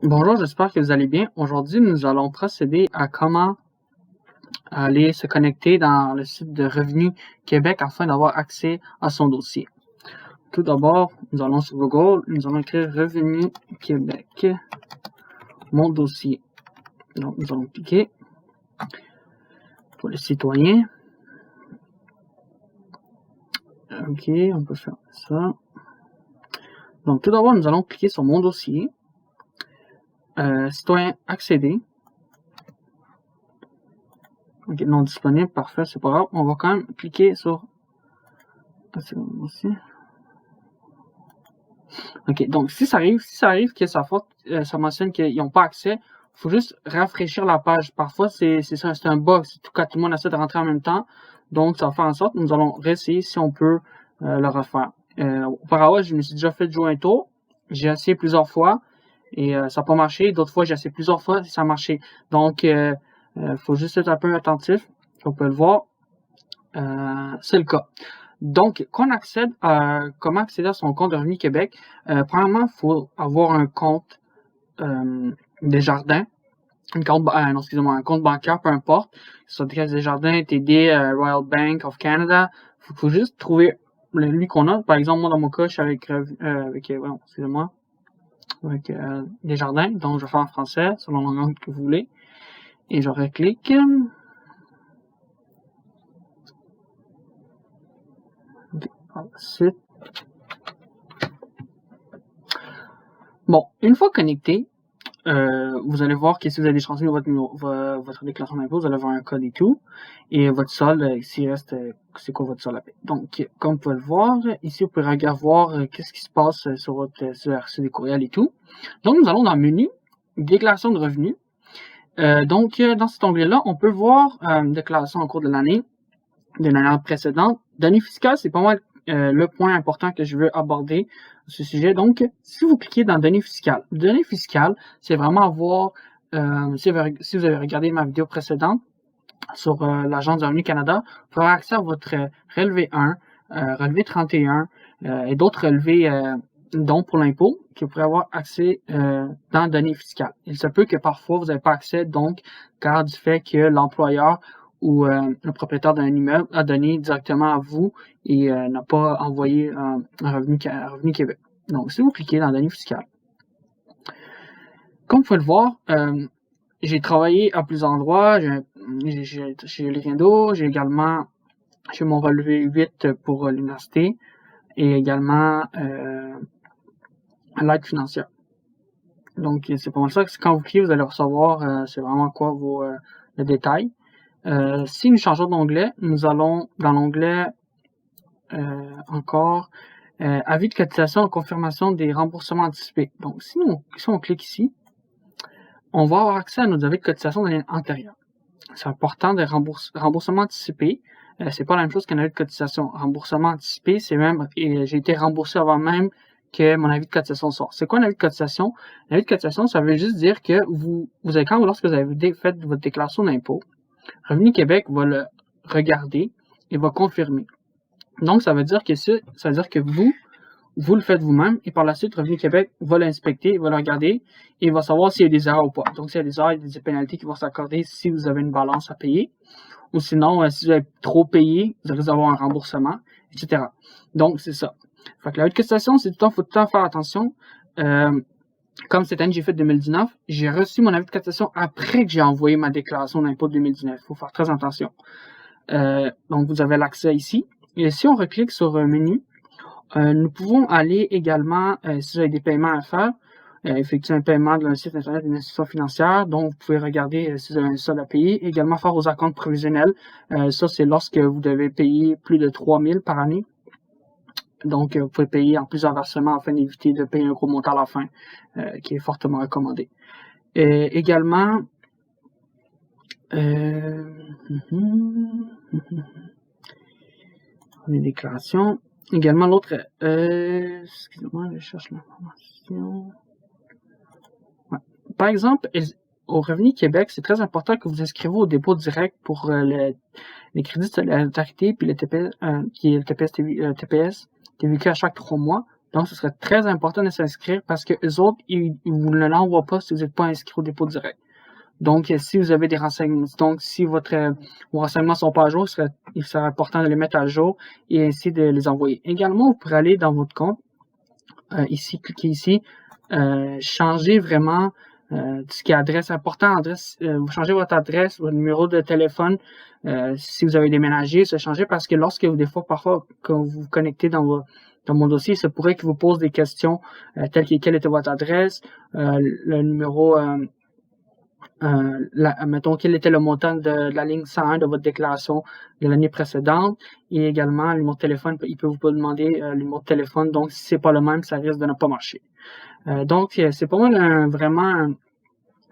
Bonjour, j'espère que vous allez bien. Aujourd'hui, nous allons procéder à comment aller se connecter dans le site de Revenu Québec afin d'avoir accès à son dossier. Tout d'abord, nous allons sur Google, nous allons écrire Revenu Québec, mon dossier. Donc, nous allons cliquer pour les citoyens. Ok, on peut faire ça. Donc, tout d'abord, nous allons cliquer sur mon dossier. Citoyen accéder. Ok, non disponible, parfait, c'est pas grave. On va quand même cliquer sur... Ok, donc si ça arrive que ça mentionne qu'ils n'ont pas accès, il faut juste rafraîchir la page. Parfois, c'est un bug, c'est quand tout le monde essaie de rentrer en même temps. Donc, ça va faire en sorte que nous allons réessayer si on peut le refaire. Auparavant, je me suis déjà fait jouer un tour. J'ai essayé plusieurs fois et ça n'a pas marché. D'autres fois, j'ai essayé plusieurs fois et ça a marché. Donc, faut juste être un peu attentif. On peut le voir. C'est le cas. Donc, comment accéder à son compte de Revenu Québec? Premièrement, il faut avoir un compte Desjardins, un compte bancaire, peu importe, soit Desjardins, TD, Royal Bank of Canada. Faut juste trouver lui qu'on a. Par exemple, moi, dans mon cas, je suis avec Desjardins, donc je vais faire en français, selon la langue que vous voulez. Et je reclique. Site. Bon, une fois connecté, vous allez voir que si vous avez déchargé votre déclaration d'impôt, vous allez avoir un code et tout. Et votre solde, ici reste, c'est quoi votre solde à payer. Donc, comme vous pouvez le voir, ici, vous pouvez regarder voir qu'est-ce qui se passe sur votre sur des courriels et tout. Donc, nous allons dans le menu, déclaration de revenus. Donc, dans cet onglet-là, on peut voir déclaration en cours de l'année précédente. Données fiscales, c'est pas mal le point important que je veux aborder à ce sujet. Donc, si vous cliquez dans données fiscales, c'est vraiment voir, si vous avez regardé ma vidéo précédente sur l'Agence du Revenu Canada, vous aurez accès à votre relevé 1, relevé 31 et d'autres relevés dont pour l'impôt que vous pourrez avoir accès dans données fiscales. Il se peut que parfois vous n'avez pas accès, donc, car du fait que l'employeur ou le propriétaire d'un immeuble a donné directement à vous et n'a pas envoyé un revenu Québec. Donc, si vous cliquez dans données fiscales, comme vous pouvez le voir, j'ai travaillé à plusieurs endroits. Chez les Riendo, j'ai également chez mon relevé 8 pour l'université et également à l'aide financière. Donc, c'est pas mal ça. Quand vous cliquez, vous allez recevoir, c'est vraiment quoi le détail. Si nous changeons d'onglet, nous allons dans l'onglet encore avis de cotisation en confirmation des remboursements anticipés. Donc, si on clique ici, on va avoir accès à nos avis de cotisation de l'année antérieure. C'est important de remboursement anticipé. C'est pas la même chose qu'un avis de cotisation. Remboursement anticipé, c'est même, j'ai été remboursé avant même que mon avis de cotisation sorte. C'est quoi un avis de cotisation? Un avis de cotisation, ça veut juste dire que lorsque vous avez fait votre déclaration d'impôt, Revenu Québec va le regarder et va confirmer. Donc, ça veut dire que vous le faites vous-même et par la suite, Revenu Québec va l'inspecter, va le regarder et va savoir s'il y a des erreurs ou pas. Donc, s'il y a des erreurs, il y a des pénalités qui vont s'accorder si vous avez une balance à payer. Ou sinon, si vous avez trop payé, vous allez avoir un remboursement, etc. Donc, c'est ça. Fait que la haute cotisation, faut tout le temps faire attention. Comme cette année, j'ai fait 2019, j'ai reçu mon avis de cotisation après que j'ai envoyé ma déclaration d'impôt de 2019. Il faut faire très attention. Donc, vous avez l'accès ici. Et si on reclique sur un menu, nous pouvons aller également, si vous avez des paiements à faire, effectuer un paiement de un site internet d'une institution financière, donc vous pouvez regarder si vous avez un solde à payer. Également faire vos acomptes prévisionnels. Ça, c'est lorsque vous devez payer plus de 3 000 par année. Donc, vous pouvez payer en plusieurs versements afin d'éviter de payer un gros montant à la fin, qui est fortement recommandé. Également, les déclarations. Également, l'autre, excusez-moi, je cherche l'information. Ouais. Par exemple, au Revenu Québec, c'est très important que vous inscrivez au dépôt direct pour les crédits de solidarité puis le TPS, qui est le TPS TVQ à chaque 3 mois. Donc, ce serait très important de s'inscrire parce que eux autres, ils vous ne l'envoient pas si vous n'êtes pas inscrit au dépôt direct. Donc, si vous avez des renseignements, donc si vos renseignements sont pas à jour, il serait important de les mettre à jour et ainsi de les envoyer. Également, vous pourrez aller dans votre compte, ici, cliquez ici, changer vraiment tout ce qui est adresse important, vous changez votre adresse, votre numéro de téléphone, si vous avez déménagé, se changer parce que lorsque parfois, quand vous vous connectez dans mon dossier, il se pourrait qu'il vous pose des questions telles que quelle était votre adresse, le numéro, mettons quel était le montant de la ligne 101 de votre déclaration de l'année précédente et également le numéro de téléphone, il peut vous demander le numéro de téléphone, donc si c'est pas le même, ça risque de ne pas marcher. Donc c'est pas mal vraiment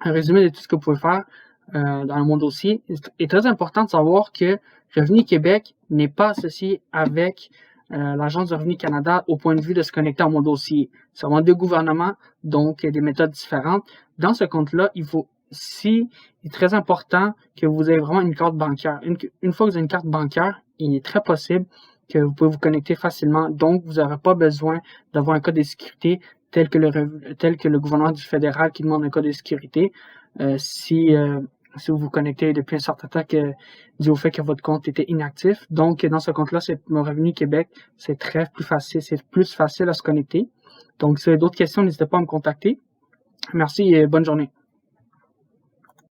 un résumé de tout ce que vous pouvez faire dans mon dossier. Il est très important de savoir que Revenu Québec n'est pas associé avec l'Agence de Revenu Canada au point de vue de se connecter à mon dossier. C'est vraiment deux gouvernements, donc des méthodes différentes. Dans ce compte-là, il est très important que vous ayez vraiment une carte bancaire. Une fois que vous avez une carte bancaire, il est très possible que vous pouvez vous connecter facilement. Donc, vous n'aurez pas besoin d'avoir un code de sécurité tel que le gouvernement du fédéral qui demande un code de sécurité. Si vous vous connectez depuis un certain temps dû au fait que votre compte était inactif. Donc, dans ce compte-là, c'est mon Revenu Québec. C'est plus facile à se connecter. Donc, si vous avez d'autres questions, n'hésitez pas à me contacter. Merci et bonne journée.